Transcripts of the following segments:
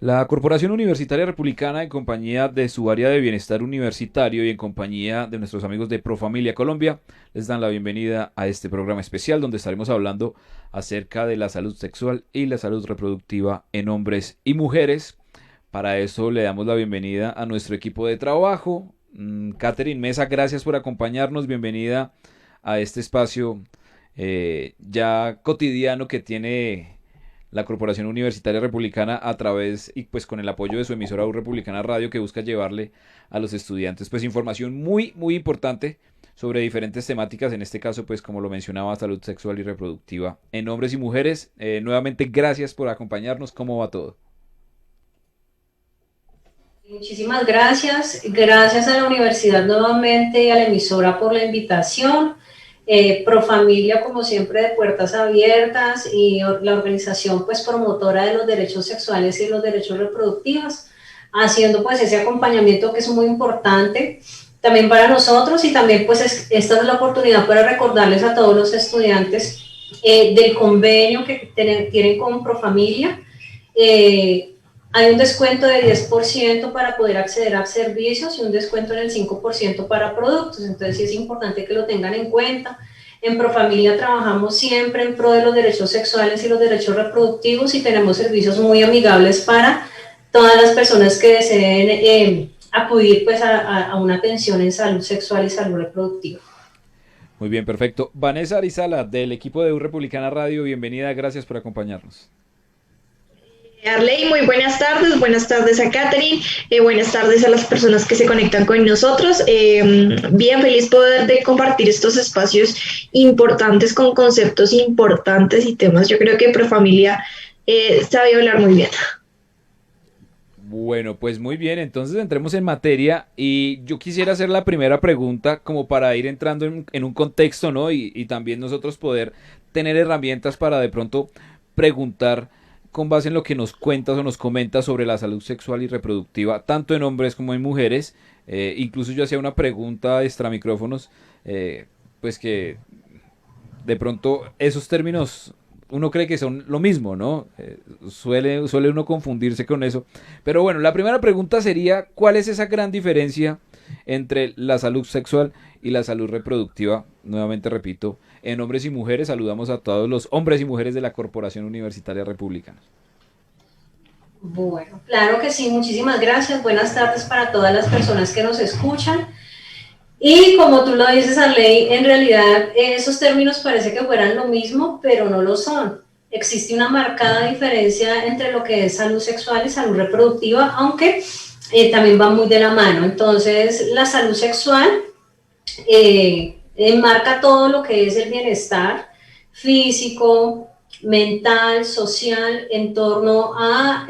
La Corporación Universitaria Republicana, en compañía de su área de bienestar universitario y en compañía de nuestros amigos de Profamilia Colombia, les dan la bienvenida a este programa especial donde estaremos hablando acerca de la salud sexual y la salud reproductiva en hombres y mujeres. Para eso le damos la bienvenida a nuestro equipo de trabajo. Catherine Mesa, gracias por acompañarnos. Bienvenida a este espacio ya cotidiano que tiene la Corporación Universitaria Republicana a través y pues con el apoyo de su emisora U Republicana Radio, que busca llevarle a los estudiantes pues información muy importante sobre diferentes temáticas, en este caso pues como lo mencionaba, salud sexual y reproductiva en hombres y mujeres. Nuevamente gracias por acompañarnos. ¿Cómo va todo? Muchísimas gracias. Gracias a la universidad nuevamente y a la emisora por la invitación. Profamilia, como siempre, de puertas abiertas, y la organización pues promotora de los derechos sexuales y los derechos reproductivos, haciendo pues ese acompañamiento que es muy importante también para nosotros. Y también pues esta es la oportunidad para recordarles a todos los estudiantes del convenio que tienen con Profamilia. Hay un descuento de 10% para poder acceder a servicios y un descuento en el 5% para productos. Entonces sí es importante que lo tengan en cuenta. En Profamilia trabajamos siempre en pro de los derechos sexuales y los derechos reproductivos, y tenemos servicios muy amigables para todas las personas que deseen acudir pues a una atención en salud sexual y salud reproductiva. Muy bien, perfecto. Vanessa Arizala, del equipo de U Republicana Radio, bienvenida, gracias por acompañarnos. Arley, muy buenas tardes a Catherine, buenas tardes a las personas que se conectan con nosotros. Bien feliz poder de compartir estos espacios importantes con conceptos importantes y temas. Yo creo que Profamilia sabe hablar muy bien. Bueno, pues muy bien, entonces entremos en materia y yo quisiera hacer la primera pregunta como para ir entrando en un contexto, ¿no? Y también nosotros poder tener herramientas para de pronto preguntar con base en lo que nos cuentas o nos comentas sobre la salud sexual y reproductiva, tanto en hombres como en mujeres. Incluso yo hacía una pregunta extra micrófonos, pues que de pronto esos términos uno cree que son lo mismo, ¿no? Suele uno confundirse con eso. Pero bueno, la primera pregunta sería, ¿cuál es esa gran diferencia entre la salud sexual y la salud reproductiva? Nuevamente repito, en hombres y mujeres. Saludamos a todos los hombres y mujeres de la Corporación Universitaria Republicana. Bueno, claro que sí, muchísimas gracias. Buenas tardes para todas las personas que nos escuchan. Y como tú lo dices, Arley, en realidad esos términos parece que fueran lo mismo, pero no lo son. Existe una marcada diferencia entre lo que es salud sexual y salud reproductiva, aunque también va muy de la mano. Entonces, la salud sexual enmarca todo lo que es el bienestar físico, mental, social, en torno a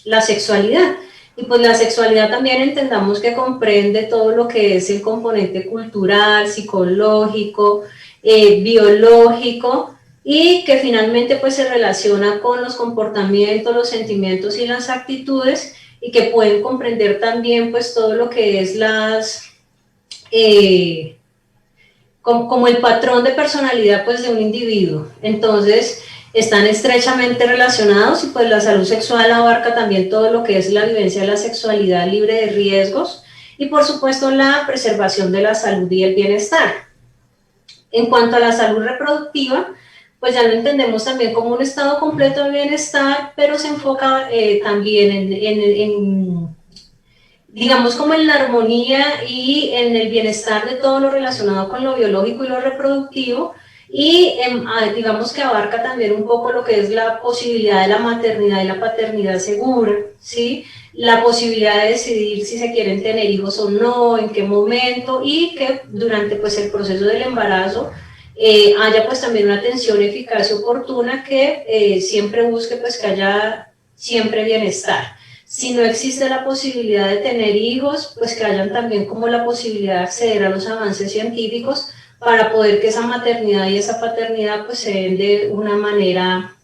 la sexualidad. Y pues la sexualidad también entendamos que comprende todo lo que es el componente cultural, psicológico, biológico, y que finalmente pues se relaciona con los comportamientos, los sentimientos y las actitudes, y que pueden comprender también pues todo lo que es eh, como el patrón de personalidad pues de un individuo. Entonces están estrechamente relacionados, y pues la salud sexual abarca también todo lo que es la vivencia de la sexualidad libre de riesgos, y por supuesto la preservación de la salud y el bienestar. En cuanto a la salud reproductiva, pues ya lo entendemos también como un estado completo de bienestar, pero se enfoca también en digamos como en la armonía y en el bienestar de todo lo relacionado con lo biológico y lo reproductivo, y digamos que abarca también un poco lo que es la posibilidad de la maternidad y la paternidad segura, ¿sí? La posibilidad de decidir si se quieren tener hijos o no, en qué momento, y que durante pues el proceso del embarazo haya pues también una atención eficaz y oportuna que siempre busque pues que haya siempre bienestar. Si no existe la posibilidad de tener hijos, pues que hayan también como la posibilidad de acceder a los avances científicos para poder que esa maternidad y esa paternidad pues se den de una manera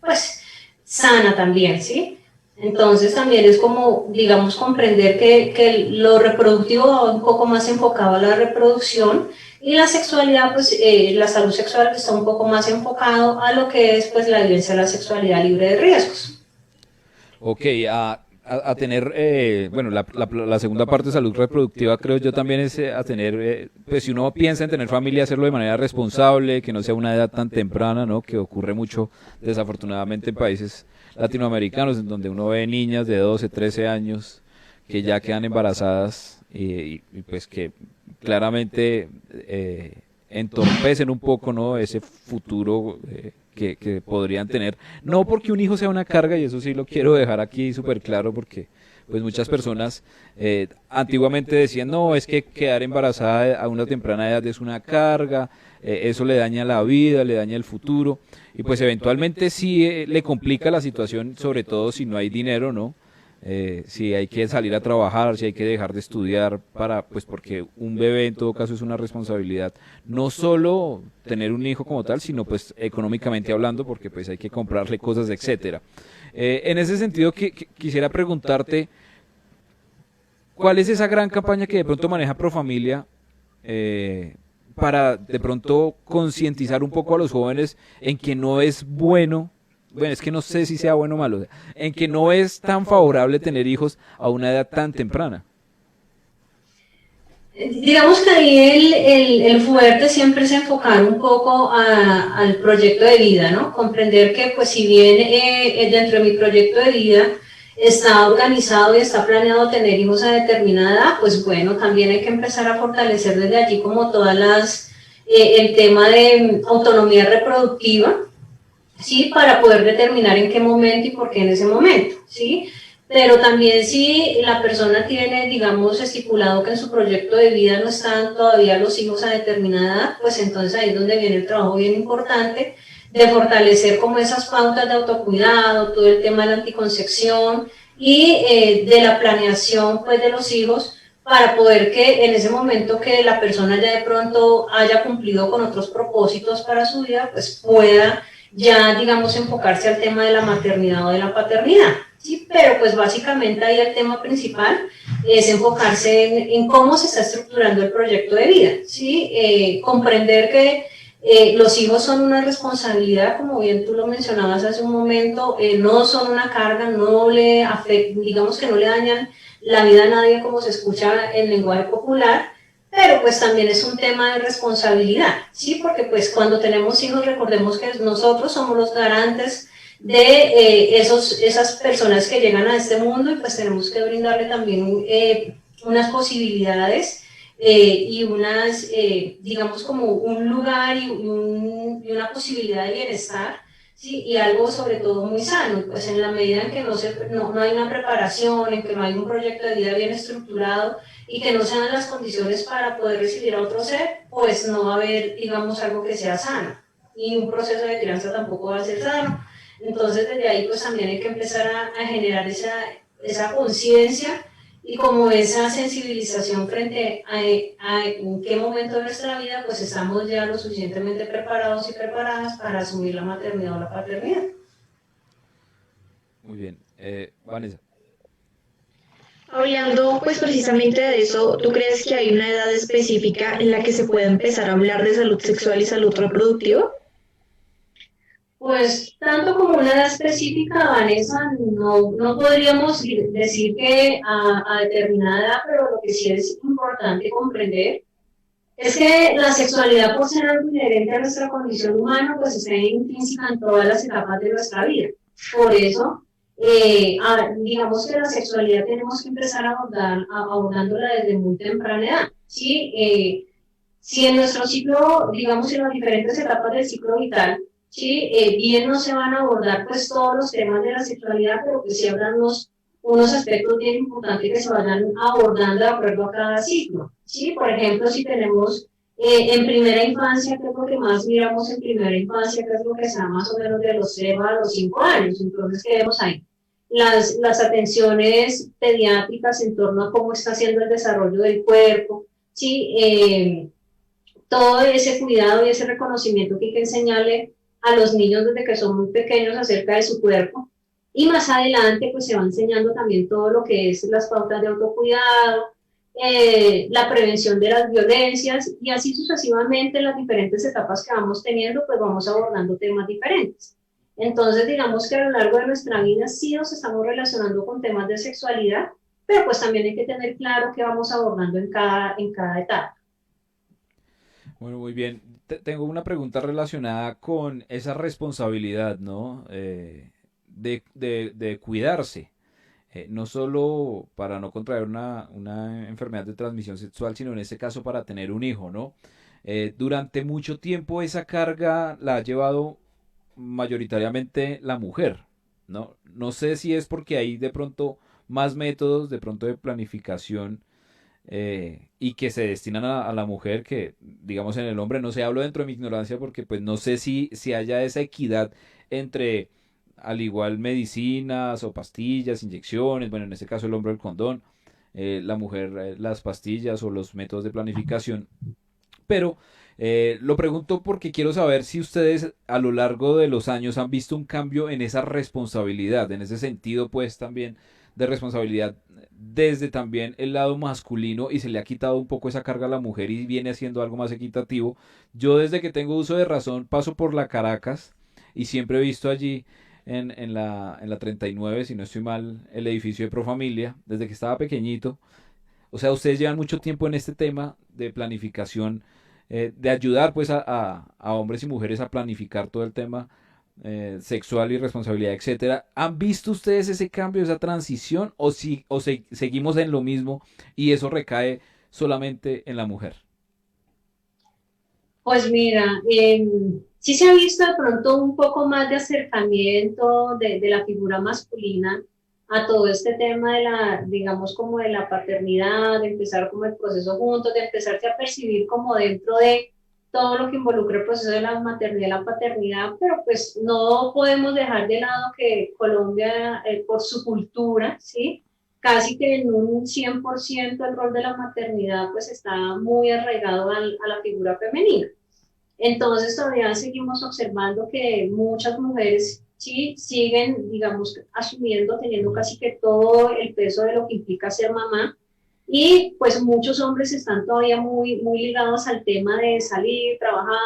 pues sana también, ¿sí? Entonces también es como, digamos, comprender que lo reproductivo va un poco más enfocado a la reproducción, y la sexualidad, pues la salud sexual está un poco más enfocado a lo que es pues la vivencia de la sexualidad libre de riesgos. Ok, a tener, bueno, la segunda parte de salud reproductiva creo yo también es a tener, pues si uno piensa en tener familia, hacerlo de manera responsable, que no sea una edad tan temprana, ¿no? Que ocurre mucho desafortunadamente en países latinoamericanos, en donde uno ve niñas de 12, 13 años que ya quedan embarazadas y pues que claramente entorpecen un poco, ¿no? Ese futuro que podrían tener. No porque un hijo sea una carga, y eso sí lo quiero dejar aquí súper claro, porque pues muchas personas antiguamente decían, no, es que quedar embarazada a una temprana edad es una carga, eso le daña la vida, le daña el futuro, y pues eventualmente sí le complica la situación, sobre todo si no hay dinero, ¿no? Si hay que salir a trabajar, si hay que dejar de estudiar para, pues porque un bebé en todo caso es una responsabilidad, no solo tener un hijo como tal, sino pues económicamente hablando, porque pues hay que comprarle cosas, etcétera. En ese sentido, quisiera preguntarte, ¿cuál es esa gran campaña que de pronto maneja Profamilia para de pronto concientizar un poco a los jóvenes en que no es bueno, bueno, es que no sé si sea bueno o malo, en que no es tan favorable tener hijos a una edad tan temprana? Digamos que ahí el fuerte siempre es enfocar un poco al proyecto de vida, ¿no? Comprender que pues si bien dentro de mi proyecto de vida está organizado y está planeado tener hijos a determinada edad, pues bueno, también hay que empezar a fortalecer desde allí como todas el tema de autonomía reproductiva, ¿sí? Para poder determinar en qué momento y por qué en ese momento, ¿sí? Pero también si la persona tiene, digamos, estipulado que en su proyecto de vida no están todavía los hijos a determinada edad, pues entonces ahí es donde viene el trabajo bien importante de fortalecer como esas pautas de autocuidado, todo el tema de la anticoncepción y de la planeación pues de los hijos para poder que en ese momento que la persona ya de pronto haya cumplido con otros propósitos para su vida, pues pueda ya, digamos, enfocarse al tema de la maternidad o de la paternidad, ¿sí? Pero pues básicamente ahí el tema principal es enfocarse en cómo se está estructurando el proyecto de vida, ¿sí? Comprender que los hijos son una responsabilidad, como bien tú lo mencionabas hace un momento, no son una carga, no le afectan, digamos que no le dañan la vida a nadie como se escucha en lenguaje popular, pero pues también es un tema de responsabilidad, ¿sí? Porque pues cuando tenemos hijos recordemos que nosotros somos los garantes de esas personas que llegan a este mundo y pues tenemos que brindarle también unas posibilidades y digamos como un lugar y una posibilidad de bienestar, ¿sí? Y algo sobre todo muy sano, pues en la medida en que no hay una preparación, en que no hay un proyecto de vida bien estructurado, y que no sean las condiciones para poder recibir a otro ser, pues no va a haber, digamos, algo que sea sano. Y un proceso de crianza tampoco va a ser sano. Entonces, desde ahí, pues también hay que empezar a generar esa conciencia y como esa sensibilización frente a en qué momento de nuestra vida, pues estamos ya lo suficientemente preparados y preparadas para asumir la maternidad o la paternidad. Muy bien. Vanessa. Hablando pues precisamente de eso, ¿tú crees que hay una edad específica en la que se puede empezar a hablar de salud sexual y salud reproductiva? Pues tanto como una edad específica, Vanessa, no podríamos decir que a determinada edad, pero lo que sí es importante comprender es que la sexualidad, por ser algo inherente a nuestra condición humana, pues está intrínseca en todas las etapas de nuestra vida. Por eso, digamos que la sexualidad tenemos que empezar abordándola desde muy temprana edad, ¿sí? Si en nuestro ciclo, digamos en las diferentes etapas del ciclo vital, ¿sí? Bien no se van a abordar pues todos los temas de la sexualidad, pero que sí habrán unos aspectos bien importantes que se vayan abordando de acuerdo a cada ciclo, ¿sí? Por ejemplo, si tenemos en primera infancia, que es lo que más miramos en primera infancia, que es lo que se da más o menos de los 0 a los 5 años, entonces, ¿qué vemos ahí? Las atenciones pediátricas en torno a cómo está haciendo el desarrollo del cuerpo, ¿sí? Todo ese cuidado y ese reconocimiento que hay que enseñarle a los niños desde que son muy pequeños acerca de su cuerpo. Y más adelante, pues se va enseñando también todo lo que es las pautas de autocuidado, la prevención de las violencias y así sucesivamente en las diferentes etapas que vamos teniendo, pues vamos abordando temas diferentes. Entonces, digamos que a lo largo de nuestra vida sí nos estamos relacionando con temas de sexualidad, pero pues también hay que tener claro qué vamos abordando en cada etapa. Bueno, muy bien. Tengo una pregunta relacionada con esa responsabilidad, ¿no? De cuidarse. No solo para no contraer una enfermedad de transmisión sexual, sino en este caso para tener un hijo, ¿no? Durante mucho tiempo esa carga la ha llevado mayoritariamente la mujer, ¿no? No sé si es porque hay de pronto más métodos de pronto de planificación y que se destinan a la mujer que, digamos, en el hombre. No sé, hablo dentro de mi ignorancia porque pues no sé si haya esa equidad entre al igual medicinas o pastillas, inyecciones, bueno, en este caso el hombre el condón, la mujer las pastillas o los métodos de planificación. Pero lo pregunto porque quiero saber si ustedes a lo largo de los años han visto un cambio en esa responsabilidad, en ese sentido pues también de responsabilidad desde también el lado masculino y se le ha quitado un poco esa carga a la mujer y viene haciendo algo más equitativo. Yo desde que tengo uso de razón paso por la Caracas y siempre he visto allí en la 39, si no estoy mal, el edificio de Profamilia, desde que estaba pequeñito. O sea, ustedes llevan mucho tiempo en este tema de planificación, de ayudar pues a hombres y mujeres a planificar todo el tema sexual y responsabilidad, etcétera. ¿Han visto ustedes ese cambio, esa transición, o seguimos en lo mismo y eso recae solamente en la mujer? Pues mira, sí se ha visto de pronto un poco más de acercamiento de la figura masculina a todo este tema de la, digamos, como de la paternidad, de empezar como el proceso juntos, de empezarse a percibir como dentro de todo lo que involucra el proceso de la maternidad y la paternidad, pero pues no podemos dejar de lado que Colombia, por su cultura, ¿sí? Casi que en un 100% el rol de la maternidad pues está muy arraigado a la figura femenina. Entonces todavía seguimos observando que muchas mujeres sí siguen, digamos, asumiendo, teniendo casi que todo el peso de lo que implica ser mamá. Y pues muchos hombres están todavía muy ligados al tema de salir, trabajar,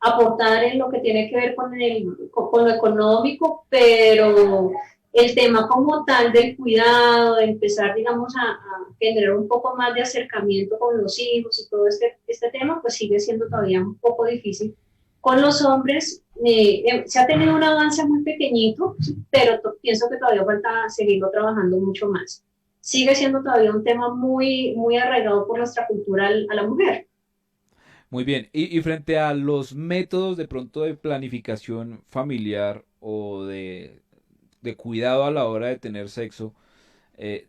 aportar en lo que tiene que ver con lo económico, pero el tema como tal del cuidado, de empezar, digamos, a generar un poco más de acercamiento con los hijos y todo este tema, pues sigue siendo todavía un poco difícil. Con los hombres se ha tenido un avance muy pequeñito, pero pienso que todavía falta seguirlo trabajando mucho más. Sigue siendo todavía un tema muy arraigado por nuestra cultura a la mujer. Muy bien, y frente a los métodos de pronto de planificación familiar o de cuidado a la hora de tener sexo, eh,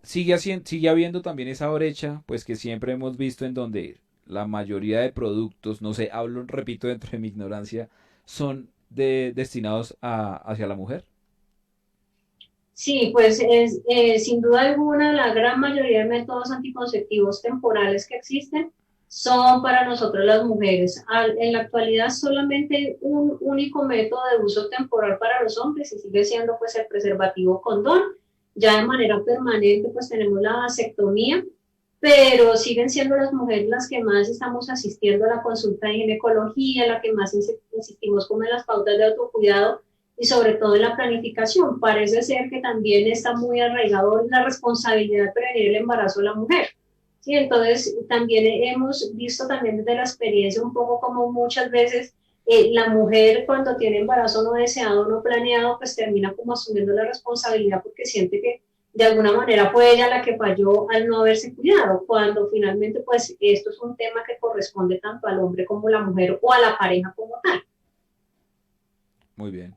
sigue habiendo también esa brecha, pues que siempre hemos visto en donde la mayoría de productos, no sé, hablo, repito, dentro de mi ignorancia, son destinados hacia la mujer. Sí, pues es, sin duda alguna la gran mayoría de métodos anticonceptivos temporales que existen son para nosotros las mujeres. En la actualidad solamente hay un único método de uso temporal para los hombres y sigue siendo pues el preservativo condón. Ya de manera permanente pues tenemos la vasectomía, pero siguen siendo las mujeres las que más estamos asistiendo a la consulta de ginecología, la que más insistimos como en las pautas de autocuidado y sobre todo en la planificación. Parece ser que también está muy arraigado la responsabilidad de prevenir el embarazo de la mujer. Sí, entonces también hemos visto también desde la experiencia un poco como muchas veces la mujer cuando tiene embarazo no deseado, no planeado, pues termina como asumiendo la responsabilidad porque siente que de alguna manera fue ella la que falló al no haberse cuidado, cuando finalmente pues esto es un tema que corresponde tanto al hombre como a la mujer o a la pareja como tal. Muy bien.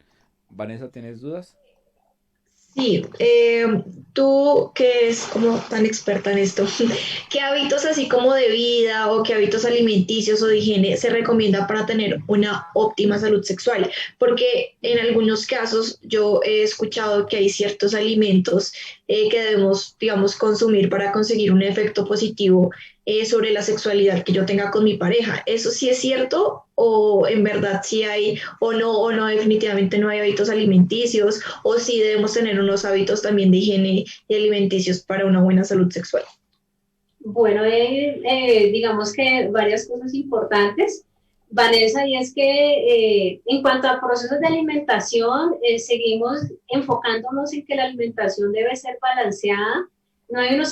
Vanessa, ¿tienes dudas? Sí, tú que es como tan experta en esto, ¿qué hábitos así como de vida o qué hábitos alimenticios o de higiene se recomienda para tener una óptima salud sexual? Porque en algunos casos yo he escuchado que hay ciertos alimentos que debemos, digamos, consumir para conseguir un efecto positivo sobre la sexualidad que yo tenga con mi pareja. ¿Eso sí es cierto o en verdad sí hay o no, definitivamente no hay hábitos alimenticios o sí debemos tener unos hábitos también de higiene y alimenticios para una buena salud sexual? Bueno, digamos que varias cosas importantes. Vanessa, y es que en cuanto a procesos de alimentación, seguimos enfocándonos en que la alimentación debe ser balanceada. No hay unos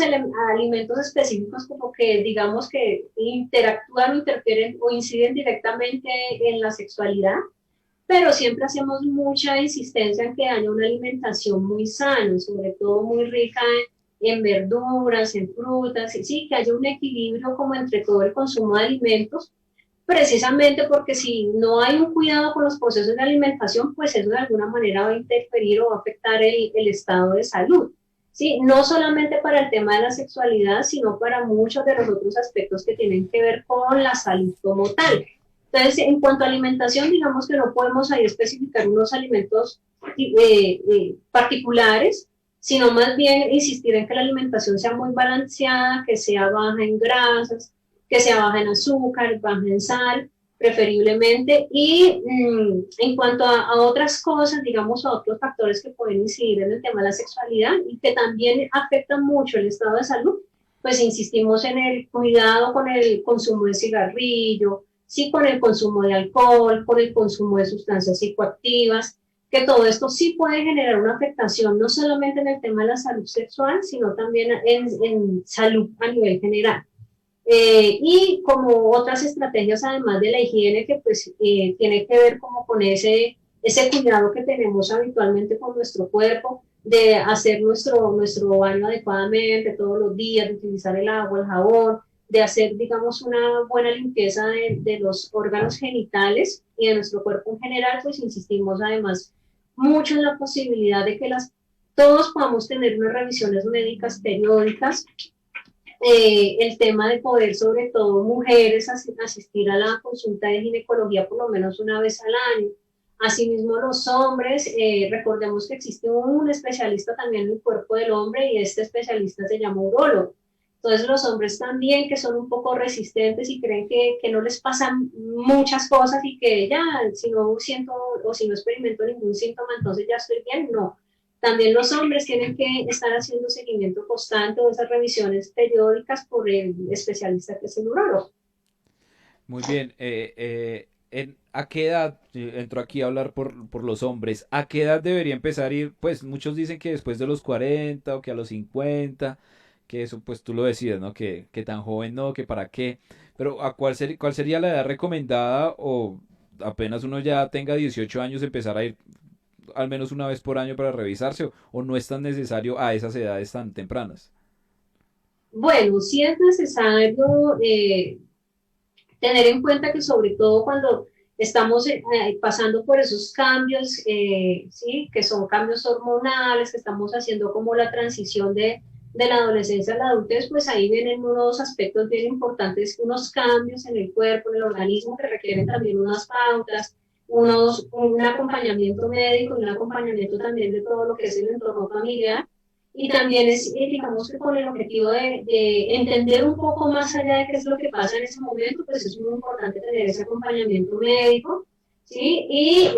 alimentos específicos como que digamos que interactúan o interfieren o inciden directamente en la sexualidad, pero siempre hacemos mucha insistencia en que haya una alimentación muy sana, sobre todo muy rica en verduras, en frutas, y sí, que haya un equilibrio como entre todo el consumo de alimentos, precisamente porque si no hay un cuidado con los procesos de alimentación, pues eso de alguna manera va a interferir o va a afectar el estado de salud. Sí, no solamente para el tema de la sexualidad, sino para muchos de los otros aspectos que tienen que ver con la salud como tal. Entonces, en cuanto a alimentación, digamos que no podemos ahí especificar unos alimentos particulares, sino más bien insistir en que la alimentación sea muy balanceada, que sea baja en grasas, que sea baja en azúcar, baja en sal, preferiblemente. Y en cuanto a otras cosas, digamos, a otros factores que pueden incidir en el tema de la sexualidad y que también afectan mucho el estado de salud, pues insistimos en el cuidado con el consumo de cigarrillo, sí con el consumo de alcohol, con el consumo de sustancias psicoactivas, que todo esto sí puede generar una afectación no solamente en el tema de la salud sexual, sino también en salud a nivel general. Y como otras estrategias, además de la higiene, que pues tiene que ver como con ese cuidado que tenemos habitualmente con nuestro cuerpo, de hacer nuestro baño adecuadamente todos los días, de utilizar el agua, el jabón, de hacer, digamos, una buena limpieza de los órganos genitales y de nuestro cuerpo en general, pues insistimos además mucho en la posibilidad de que todos podamos tener unas revisiones médicas periódicas, el tema de poder, sobre todo mujeres, asistir a la consulta de ginecología por lo menos una vez al año. Asimismo, los hombres, recordemos que existe un especialista también en el cuerpo del hombre y este especialista se llama urólogo. Entonces, los hombres también que son un poco resistentes y creen que no les pasan muchas cosas y que ya, si no siento o si no experimento ningún síntoma, entonces ya estoy bien. No, también los hombres tienen que estar haciendo seguimiento constante de esas revisiones periódicas por el especialista que es el urólogo. Muy bien. ¿A qué edad, entro aquí a hablar por los hombres, a qué edad debería empezar a ir? Pues muchos dicen que después de los 40 o que a los 50, que eso pues tú lo decides, ¿no? Que tan joven no, que para qué. Pero ¿cuál sería la edad recomendada o apenas uno ya tenga 18 años empezar a ir al menos una vez por año para revisarse o no es tan necesario a esas edades tan tempranas? Bueno, sí es necesario tener en cuenta que sobre todo cuando estamos pasando por esos cambios, ¿sí? Que son cambios hormonales, que estamos haciendo como la transición de la adolescencia a la adultez, pues ahí vienen unos aspectos bien importantes, unos cambios en el cuerpo, en el organismo, que requieren también unas pautas, un acompañamiento médico y un acompañamiento también de todo lo que es el entorno familiar. Y también es, digamos que con el objetivo de entender un poco más allá de qué es lo que pasa en ese momento, pues es muy importante tener ese acompañamiento médico, ¿sí? Y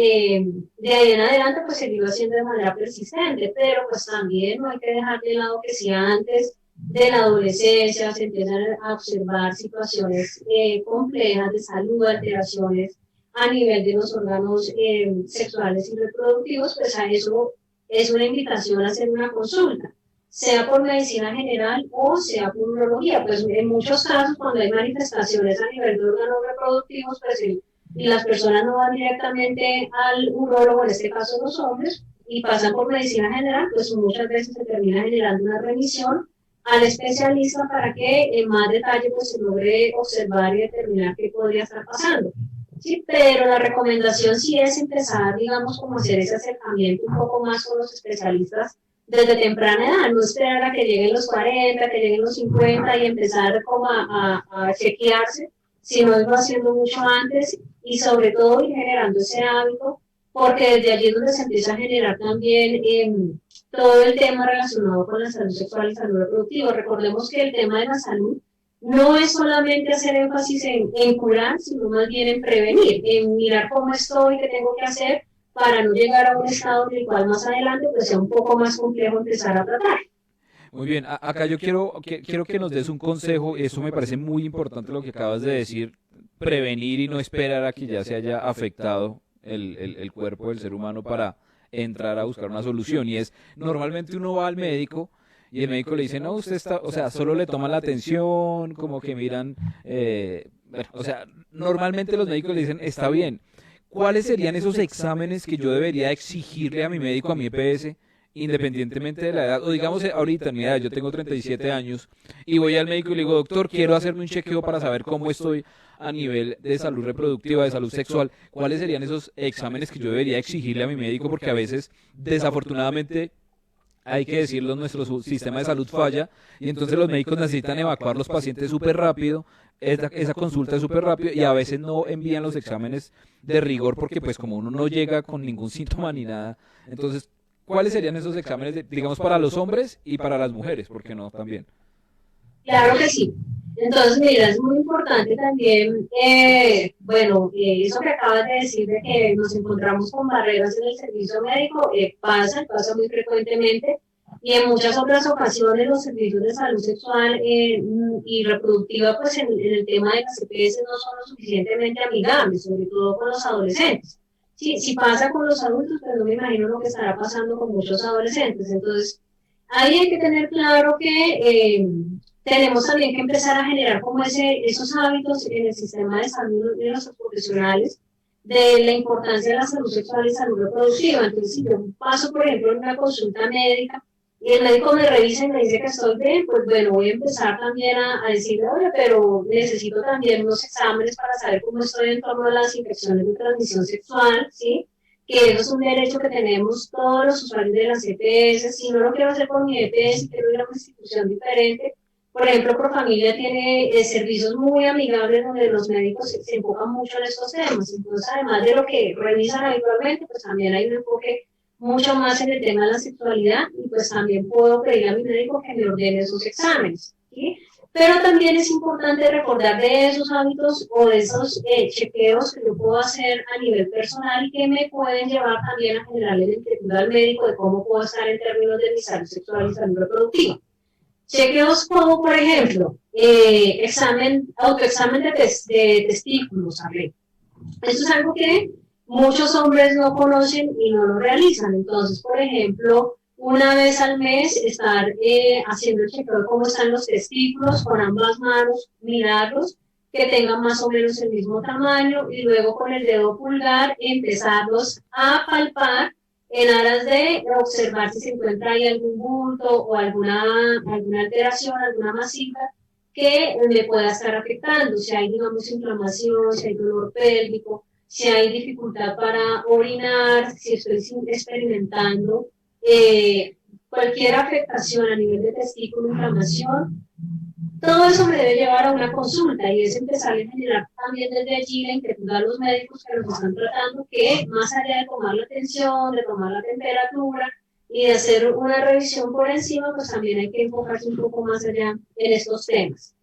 de ahí en adelante, pues seguirlo haciendo de manera persistente, pero pues también no hay que dejar de lado que si antes de la adolescencia se empiezan a observar situaciones complejas de salud, alteraciones a nivel de los órganos sexuales y reproductivos, pues a eso es una invitación a hacer una consulta, sea por medicina general o sea por urología. Pues en muchos casos, cuando hay manifestaciones a nivel de órganos reproductivos, pues y las personas no van directamente al urólogo, en este caso los hombres, y pasan por medicina general, pues muchas veces se termina generando una remisión al especialista para que en más detalle pues se logre observar y determinar qué podría estar pasando. Sí, pero la recomendación sí es empezar, digamos, como hacer ese acercamiento un poco más con los especialistas desde temprana edad, no esperar a que lleguen los 40, que lleguen los 50 y empezar como a chequearse, sino irlo haciendo mucho antes y sobre todo ir generando ese hábito, porque desde allí es donde se empieza a generar también todo el tema relacionado con la salud sexual y salud reproductiva. Recordemos que el tema de la salud no es solamente hacer énfasis en curar, sino más bien en prevenir, en mirar cómo estoy, qué tengo que hacer para no llegar a un estado en el cual más adelante pues sea un poco más complejo empezar a tratar. Muy bien, acá yo quiero que nos des un consejo, eso me parece muy importante lo que acabas de decir, prevenir y no esperar a que ya se haya afectado el cuerpo del ser humano para entrar a buscar una solución. Y es, normalmente uno va al médico y el médico le dice, no, usted está, o sea, solo le toman la atención, como que miran, bueno, o sea, normalmente los médicos le dicen, está bien. ¿Cuáles serían esos exámenes que yo debería exigirle a mi médico, a mi EPS, independientemente de la edad? O digamos, ahorita en mi edad, yo tengo 37 años y voy al médico y le digo, doctor, quiero hacerme un chequeo para saber cómo estoy a nivel de salud reproductiva, de salud sexual. ¿Cuáles serían esos exámenes que yo debería exigirle a mi médico? Porque a veces, desafortunadamente, hay que decirlo, nuestro sistema de salud falla y entonces los médicos necesitan evacuar los pacientes súper rápido, esa consulta es súper rápido y a veces no envían los exámenes de rigor porque pues como uno no llega con ningún síntoma ni nada, entonces, ¿cuáles serían esos exámenes, digamos, para los hombres y para las mujeres? ¿Por qué no también? Claro que sí. Entonces, mira, es muy importante también, bueno, eso que acabas de decir de que nos encontramos con barreras en el servicio médico, pasa muy frecuentemente y en muchas otras ocasiones los servicios de salud sexual y reproductiva, pues en el tema de las EPS no son lo suficientemente amigables, sobre todo con los adolescentes. Sí, si pasa con los adultos, pero no me imagino lo que estará pasando con muchos adolescentes. Entonces, ahí hay que tener claro que tenemos también que empezar a generar como esos hábitos en el sistema de salud de los profesionales de la importancia de la salud sexual y salud reproductiva. Entonces, si yo paso, por ejemplo, en una consulta médica y el médico me revisa y me dice que estoy bien, pues bueno, voy a empezar también a decirle, oye, pero necesito también unos exámenes para saber cómo estoy en torno a las infecciones de transmisión sexual, ¿sí? Que eso es un derecho que tenemos todos los usuarios de las EPS. Si no lo quiero hacer con mi EPS, quiero ir a una institución diferente. Por ejemplo, Profamilia tiene servicios muy amigables donde los médicos se enfocan mucho en estos temas. Entonces, además de lo que revisan habitualmente, pues también hay un enfoque mucho más en el tema de la sexualidad y pues también puedo pedir a mi médico que me ordene esos exámenes, ¿sí? Pero también es importante recordar de esos hábitos o de esos chequeos que yo puedo hacer a nivel personal y que me pueden llevar también a generarle la inquietud al médico de cómo puedo estar en términos de mi salud sexual y salud reproductiva. Chequeos como, por ejemplo, autoexamen de testículos, ¿sabes? Eso es algo que muchos hombres no conocen y no lo realizan. Entonces, por ejemplo, una vez al mes estar haciendo el chequeo de cómo están los testículos con ambas manos, mirarlos, que tengan más o menos el mismo tamaño y luego con el dedo pulgar empezarlos a palpar en aras de observar si se encuentra ahí algún bulto o alguna alteración, alguna masita que me pueda estar afectando, si hay, digamos, inflamación, si hay dolor pélvico, si hay dificultad para orinar, si estoy experimentando cualquier afectación a nivel de testículo, inflamación. Todo eso me debe llevar a una consulta y es empezar a generar también desde allí la inquietud a los médicos que nos están tratando, que más allá de tomar la tensión, de tomar la temperatura y de hacer una revisión por encima, pues también hay que enfocarse un poco más allá en estos temas.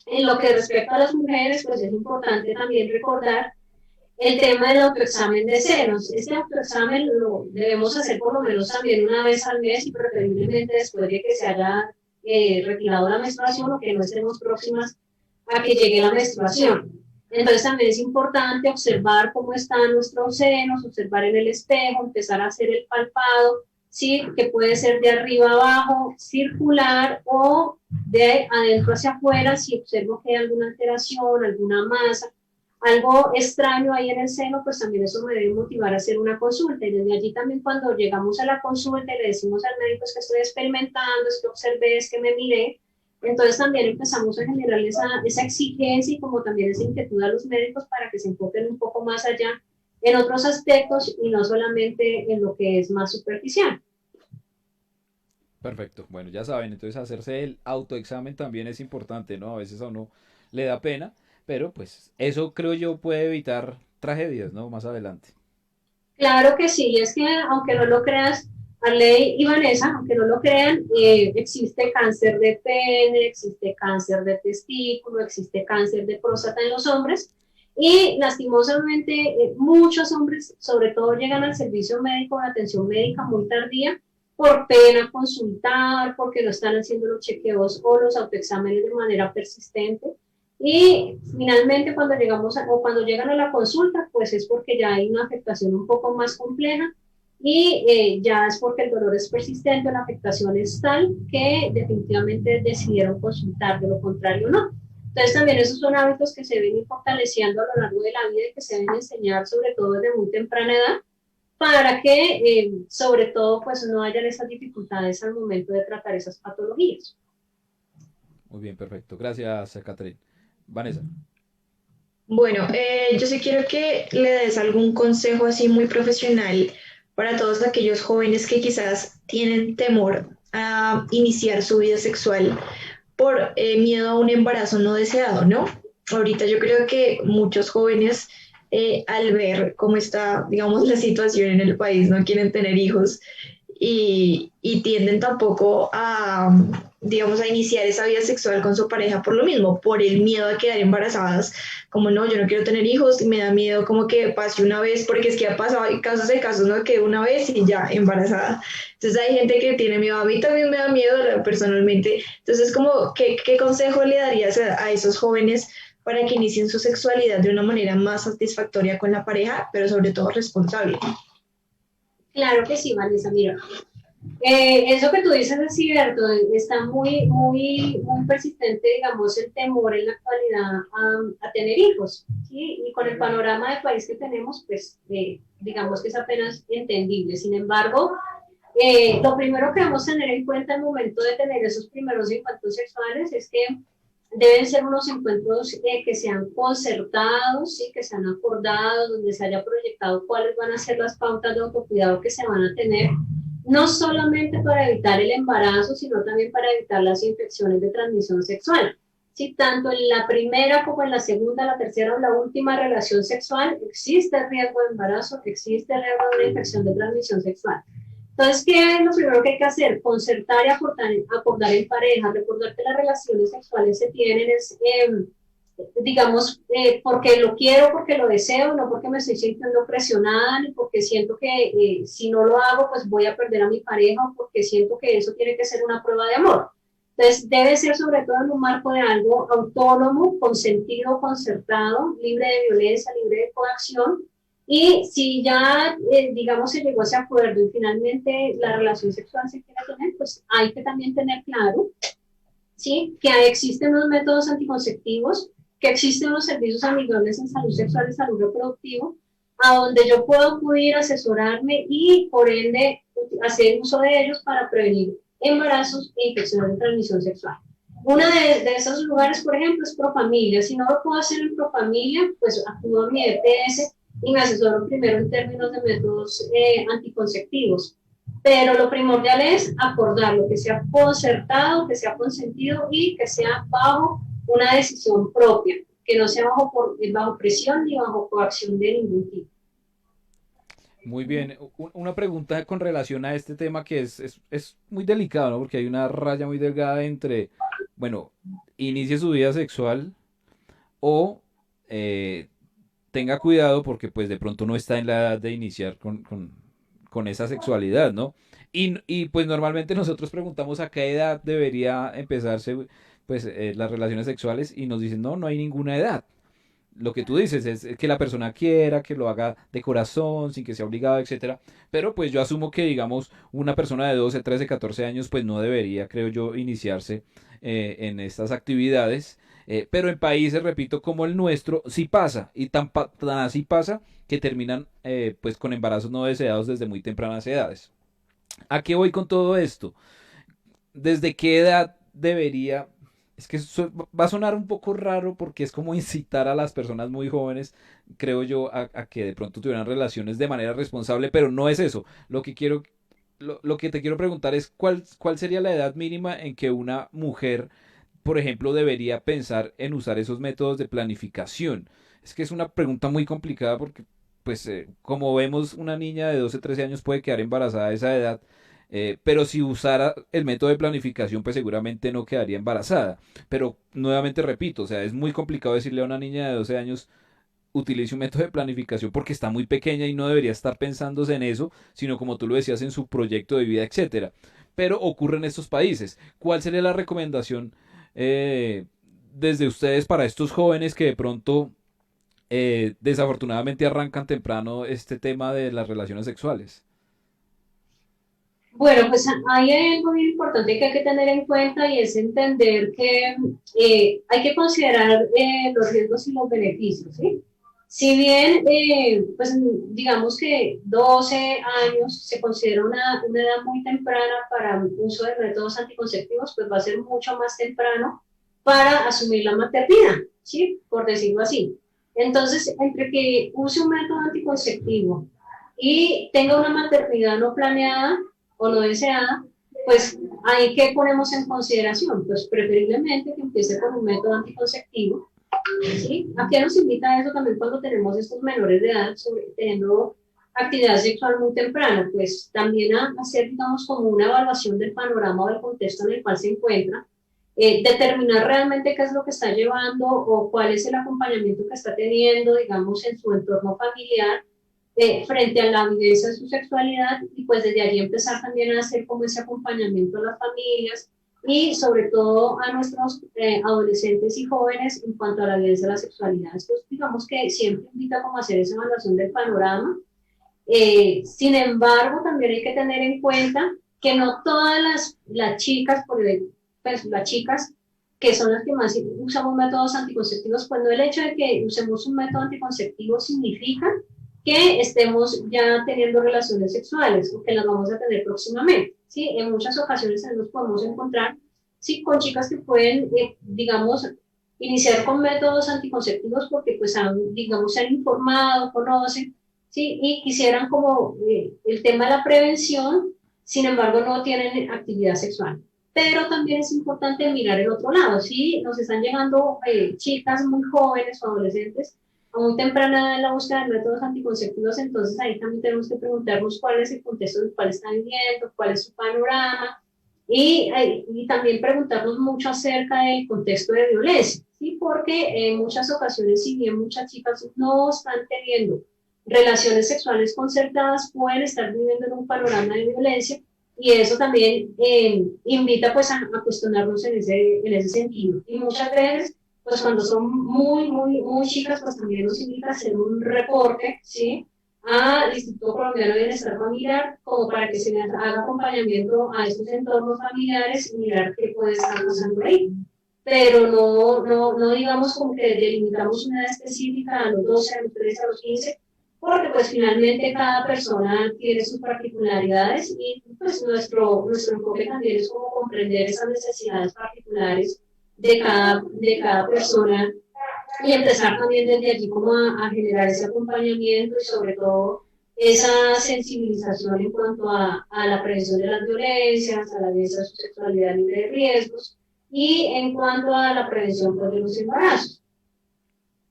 En lo que respecta a las mujeres, pues es importante también recordar el tema del autoexamen de senos. Este autoexamen lo debemos hacer por lo menos también una vez al mes y preferiblemente después de que se haya retirado la menstruación o que no estemos próximas a que llegue la menstruación. Entonces también es importante observar cómo están nuestros senos, observar en el espejo, empezar a hacer el palpado, ¿sí? Que puede ser de arriba abajo, circular o de adentro hacia afuera, si observo que hay alguna alteración, alguna masa, algo extraño ahí en el seno, pues también eso me debe motivar a hacer una consulta. Y desde allí también cuando llegamos a la consulta y le decimos al médico es que estoy experimentando, es que observé, es que me miré, entonces también empezamos a generar esa exigencia y como también esa inquietud a los médicos para que se enfoquen un poco más allá en otros aspectos y no solamente en lo que es más superficial. Perfecto. Bueno, ya saben, entonces hacerse el autoexamen también es importante, ¿no? A veces a uno le da pena, pero pues eso creo yo puede evitar tragedias, ¿no? Más adelante. Claro que sí, es que aunque no lo creas, Arley y Vanessa, aunque no lo crean, existe cáncer de pene, existe cáncer de testículo, existe cáncer de próstata en los hombres y lastimosamente muchos hombres sobre todo llegan al servicio médico de atención médica muy tardía por pena consultar, porque no están haciendo los chequeos o los autoexámenes de manera persistente. Y finalmente cuando llegan a la consulta, pues es porque ya hay una afectación un poco más compleja y ya es porque el dolor es persistente, la afectación es tal que definitivamente decidieron consultar, de lo contrario no. Entonces también esos son hábitos que se ven fortaleciendo a lo largo de la vida y que se deben enseñar sobre todo desde muy temprana edad para que sobre todo pues no hayan esas dificultades al momento de tratar esas patologías. Muy bien, perfecto. Gracias, Catherine. Vanessa. Bueno, yo sí quiero que le des algún consejo así muy profesional para todos aquellos jóvenes que quizás tienen temor a iniciar su vida sexual por miedo a un embarazo no deseado, ¿no? Ahorita yo creo que muchos jóvenes, al ver cómo está, digamos, la situación en el país, no quieren tener hijos y tienden tampoco a, digamos, a iniciar esa vida sexual con su pareja por lo mismo, por el miedo a quedar embarazadas, como no, yo no quiero tener hijos, me da miedo como que pase una vez, porque es que ha pasado, hay casos de casos, ¿no? Que una vez y ya embarazada. Entonces hay gente que tiene miedo, a mí también me da miedo personalmente. Entonces, como, ¿qué consejo le darías a esos jóvenes para que inicien su sexualidad de una manera más satisfactoria con la pareja, pero sobre todo responsable? Claro que sí, Vanessa, mira, eso que tú dices es cierto, está muy persistente, digamos, el temor en la actualidad a tener hijos, ¿sí? Y con el panorama del país que tenemos, pues, digamos que es apenas entendible. Sin embargo, lo primero que debemos tener en cuenta al momento de tener esos primeros encuentros sexuales es que deben ser unos encuentros que sean concertados, ¿sí? Que sean acordados, donde se haya proyectado cuáles van a ser las pautas de autocuidado que se van a tener, no solamente para evitar el embarazo, sino también para evitar las infecciones de transmisión sexual. Si tanto en la primera como en la segunda, la tercera o la última relación sexual existe riesgo de embarazo, existe riesgo de una infección de transmisión sexual. Entonces, ¿qué es lo primero que hay que hacer? Concertar y acordar en pareja. Recordar que las relaciones sexuales se tienen es, digamos, porque lo quiero, porque lo deseo, no porque me estoy sintiendo presionada, ni porque siento que si no lo hago, pues voy a perder a mi pareja, o porque siento que eso tiene que ser una prueba de amor. Entonces, debe ser sobre todo en un marco de algo autónomo, consentido, concertado, libre de violencia, libre de coacción. Y si ya, digamos, se llegó a ese acuerdo y finalmente la relación sexual se quiere tener, pues hay que también tener claro, ¿sí? Que existen unos métodos anticonceptivos, que existen unos servicios amigables en salud sexual y salud reproductiva, a donde yo puedo acudir, asesorarme y, por ende, hacer uso de ellos para prevenir embarazos e infecciones de transmisión sexual. Uno de esos lugares, por ejemplo, es Profamilia. Si no lo puedo hacer en Profamilia, pues acudo a mi EPS y me asesoro primero en términos de métodos anticonceptivos. Pero lo primordial es acordarlo, que sea concertado, que sea consentido y que sea bajo una decisión propia, que no sea bajo presión ni bajo coacción de ningún tipo. Muy bien. Una pregunta con relación a este tema que es muy delicado, ¿no? Porque hay una raya muy delgada entre, bueno, inicie su vida sexual o tenga cuidado porque pues de pronto no está en la edad de iniciar con esa sexualidad, ¿no? Y pues normalmente nosotros preguntamos a qué edad debería empezarse pues las relaciones sexuales y nos dicen, no, no hay ninguna edad. Lo que tú dices es que la persona quiera, que lo haga de corazón, sin que sea obligado, etcétera. Pero pues yo asumo que, digamos, una persona de 12, 13, 14 años, pues no debería, creo yo, iniciarse en estas actividades. Pero en países, repito, como el nuestro, sí pasa. Y tan así pasa que terminan pues con embarazos no deseados desde muy tempranas edades. ¿A qué voy con todo esto? ¿Desde qué edad debería? Es que va a sonar un poco raro porque es como incitar a las personas muy jóvenes, creo yo, a que de pronto tuvieran relaciones de manera responsable, pero no es eso. Lo que te quiero preguntar es cuál sería la edad mínima en que una mujer, por ejemplo, debería pensar en usar esos métodos de planificación. Es que es una pregunta muy complicada porque, pues, como vemos, una niña de 12 13 años puede quedar embarazada a esa edad. Pero si usara el método de planificación, pues seguramente no quedaría embarazada. Pero nuevamente repito, o sea, es muy complicado decirle a una niña de 12 años, utilice un método de planificación porque está muy pequeña y no debería estar pensándose en eso, sino como tú lo decías, en su proyecto de vida, etcétera. Pero ocurre en estos países. ¿Cuál sería la recomendación desde ustedes para estos jóvenes que de pronto desafortunadamente arrancan temprano este tema de las relaciones sexuales? Bueno, pues hay algo bien importante que hay que tener en cuenta y es entender que hay que considerar los riesgos y los beneficios, ¿sí? Si bien, pues digamos que 12 años se considera una edad muy temprana para el uso de métodos anticonceptivos, pues va a ser mucho más temprano para asumir la maternidad, ¿sí? Por decirlo así. Entonces, entre que use un método anticonceptivo y tenga una maternidad no planeada, o no deseada, pues ahí que ponemos en consideración, pues preferiblemente que empiece con un método anticonceptivo, ¿sí? ¿A qué nos invita eso también cuando tenemos estos menores de edad teniendo actividad sexual muy temprana? Pues también a hacer, digamos, como una evaluación del panorama o del contexto en el cual se encuentra, determinar realmente qué es lo que está llevando o cuál es el acompañamiento que está teniendo, digamos, en su entorno familiar, frente a la vivencia de su sexualidad y pues desde allí empezar también a hacer como ese acompañamiento a las familias y sobre todo a nuestros adolescentes y jóvenes en cuanto a la vivencia de la sexualidad. Esto digamos que siempre invita como a hacer esa evaluación del panorama. Sin embargo, también hay que tener en cuenta que no todas las chicas, pues las chicas que son las que más usamos métodos anticonceptivos, pues no el hecho de que usemos un método anticonceptivo significa que estemos ya teniendo relaciones sexuales o que las vamos a tener próximamente, ¿sí? En muchas ocasiones nos podemos encontrar, sí, con chicas que pueden, digamos, iniciar con métodos anticonceptivos porque, pues, digamos, se han informado, conocen, ¿sí? Y quisieran como el tema de la prevención, sin embargo, no tienen actividad sexual. Pero también es importante mirar el otro lado, ¿sí? Nos están llegando chicas muy jóvenes o adolescentes a muy temprana edad en la búsqueda de métodos anticonceptivos, entonces ahí también tenemos que preguntarnos cuál es el contexto en el cual están viviendo, cuál es su panorama, y también preguntarnos mucho acerca del contexto de violencia, ¿sí? Porque en muchas ocasiones, si bien muchas chicas no están teniendo relaciones sexuales concertadas, pueden estar viviendo en un panorama de violencia, y eso también invita pues a cuestionarnos en ese sentido. Y muchas veces pues cuando son muy chicas, pues también nos invita a hacer un reporte, ¿sí? Al Instituto Colombiano de Bienestar Familiar, como para que se les haga acompañamiento a estos entornos familiares y mirar qué puede estar pasando ahí. Pero no digamos como que delimitamos una edad específica a los 12, a los 13, a los 15, porque pues finalmente cada persona tiene sus particularidades y pues nuestro enfoque también es como comprender esas necesidades particulares de cada persona y empezar también desde allí como a generar ese acompañamiento y sobre todo esa sensibilización en cuanto a la prevención de las violencias, a la violencia de su sexualidad libre de riesgos y en cuanto a la prevención pues, de los embarazos.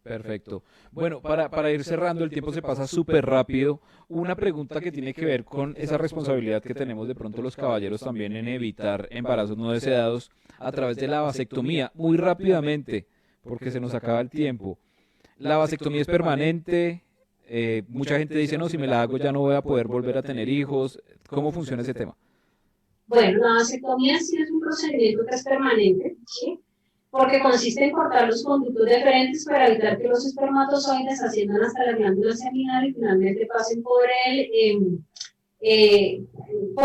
Perfecto. Bueno, para ir cerrando, el tiempo se pasa súper rápido. Una pregunta que tiene que ver con esa responsabilidad que tenemos de pronto los caballeros también en evitar embarazos no deseados a través de la vasectomía. Muy rápidamente, porque se nos acaba el tiempo. La vasectomía es permanente. Mucha gente dice, no, si me la hago ya no voy a poder volver a tener hijos. ¿Cómo funciona ese tema? Bueno, la vasectomía sí es un procedimiento que es permanente, ¿sí? Porque consiste en cortar los conductos deferentes para evitar que los espermatozoides asciendan hasta la glándula seminal y finalmente pasen por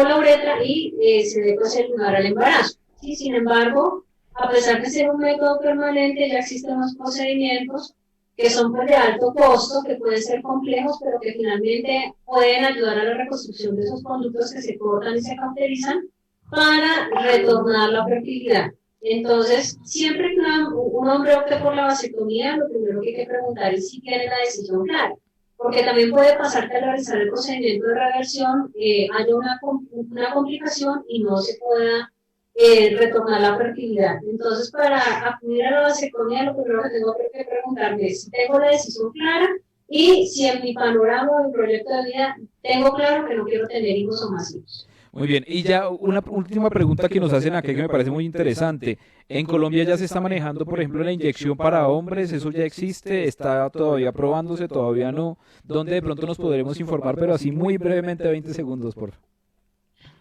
la uretra y se dé pues el lugar al embarazo. ¿Sí? Sin embargo, a pesar de ser un método permanente, ya existen unos procedimientos que son pues, de alto costo, que pueden ser complejos, pero que finalmente pueden ayudar a la reconstrucción de esos conductos que se cortan y se cauterizan para retornar la fertilidad. Entonces, siempre que un hombre opte por la vasectomía, lo primero que hay que preguntar es si tiene la decisión clara, porque también puede pasar que al realizar el procedimiento de reversión haya una complicación y no se pueda retornar la fertilidad. Entonces, para acudir a la vasectomía, lo primero que tengo que preguntarme es si tengo la decisión clara y si en mi panorama o mi proyecto de vida tengo claro que no quiero tener hijos o más hijos. Muy bien, y ya una última pregunta que nos hacen aquí que me parece muy interesante. En Colombia ya se está manejando, por ejemplo, la inyección para hombres, ¿eso ya existe? ¿Está todavía probándose? ¿Todavía no? ¿Dónde de pronto nos podremos informar? Pero así muy brevemente, 20 segundos, por favor.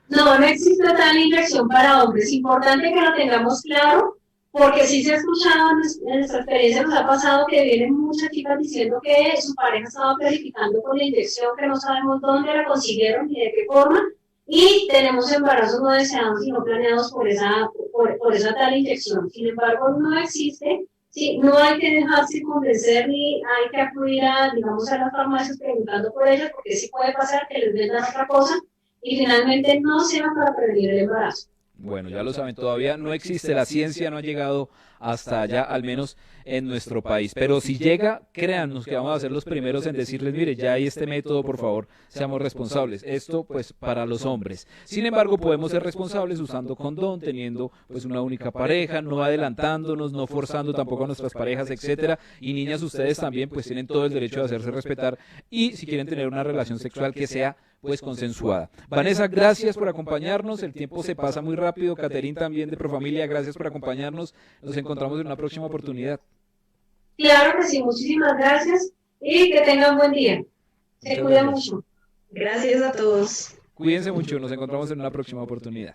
No, no existe tal inyección para hombres. Importante que lo tengamos claro, porque sí se ha escuchado en nuestra experiencia, nos ha pasado que vienen muchas chicas diciendo que su pareja estaba planificando con la inyección, que no sabemos dónde la consiguieron ni de qué forma, y tenemos embarazos no deseados y no planeados por esa tal inyección. Sin embargo, no existe. Sí, no hay que dejarse convencer ni hay que acudir a, digamos, a las farmacias preguntando por ella, porque sí puede pasar que les vendan otra cosa y finalmente no sirva para prevenir el embarazo. Bueno, ya lo saben, todavía no existe, la ciencia no ha llegado hasta allá, al menos en nuestro país. Pero si llega, créannos que vamos a ser los primeros en decirles, mire, ya hay este método, por favor, seamos responsables. Esto, pues, para los hombres. Sin embargo, podemos ser responsables usando condón, teniendo, pues, una única pareja, no adelantándonos, no forzando tampoco a nuestras parejas, etcétera. Y niñas, ustedes también, pues, tienen todo el derecho de hacerse respetar. Y si quieren tener una relación sexual que sea pues consensuada. Vanessa, gracias por acompañarnos, el tiempo se pasa muy rápido, Caterín también de Profamilia, gracias por acompañarnos, nos encontramos en una próxima oportunidad. Claro que sí, muchísimas gracias y que tengan buen día. Se cuida mucho. Gracias a todos. Cuídense mucho, nos encontramos en una próxima oportunidad.